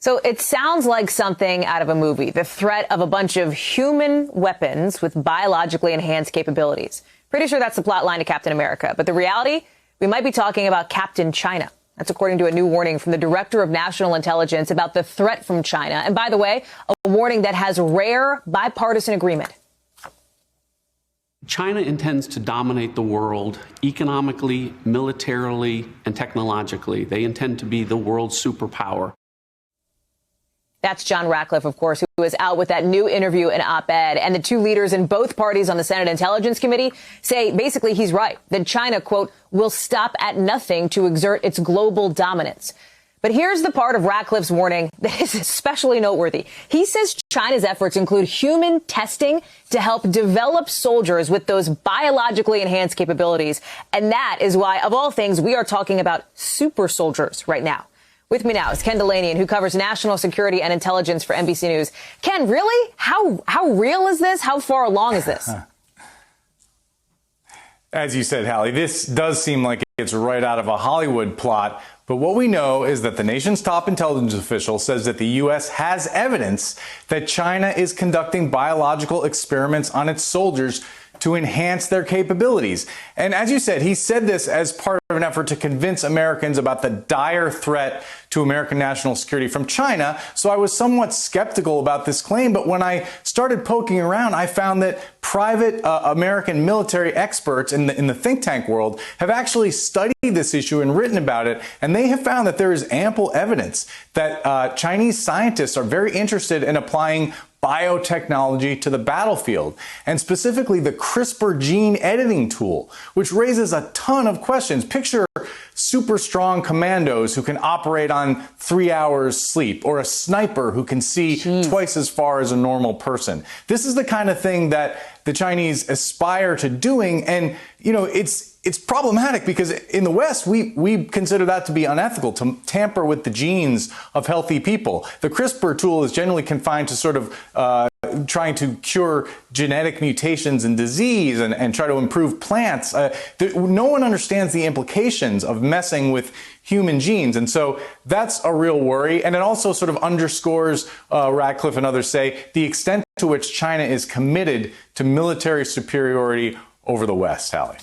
So it sounds like something out of a movie, the threat of a bunch of human weapons with biologically enhanced capabilities. Pretty sure that's the plot line to Captain America. But the reality, we might be talking about Captain China. That's according to a new warning from the Director of National Intelligence about the threat from China. And by the way, a warning that has rare bipartisan agreement. China intends to dominate the world economically, militarily, and technologically. They intend to be the world's superpower. That's John Ratcliffe, of course, who is out with that new interview and op-ed. And the two leaders in both parties on the Senate Intelligence Committee say basically he's right, that China, quote, will stop at nothing to exert its global dominance. But here's the part of Ratcliffe's warning that is especially noteworthy. He says China's efforts include human testing to help develop soldiers with those biologically enhanced capabilities. And that is why, of all things, we are talking about super soldiers right now. With me now is Ken Delanian, who covers national security and intelligence for NBC News. Ken, really? How real is this? How far along is this? As you said, Hallie, this does seem like it's right out of a Hollywood plot. But what we know is that the nation's top intelligence official says that the U.S. has evidence that China is conducting biological experiments on its soldiers to enhance their capabilities. And as you said, he said this as part of an effort to convince Americans about the dire threat to American national security from China. So I was somewhat skeptical about this claim, but when I started poking around, I found that private American military experts in the think tank world have actually studied this issue and written about it, and they have found that there is ample evidence that Chinese scientists are very interested in applying biotechnology to the battlefield, and specifically the CRISPR gene editing tool, which raises a ton of questions. Picture super strong commandos who can operate on 3 hours sleep, or a sniper who can see twice as far as a normal person. This is the kind of thing that the Chinese aspire to doing, and you know, it's problematic because in the West, we consider that to be unethical, to tamper with the genes of healthy people. The CRISPR tool is generally confined to sort of trying to cure genetic mutations and disease and try to improve plants. No one understands the implications of messing with human genes. And so that's a real worry. And it also sort of underscores, Ratcliffe and others say, the extent to which China is committed to military superiority over the West, Hallie.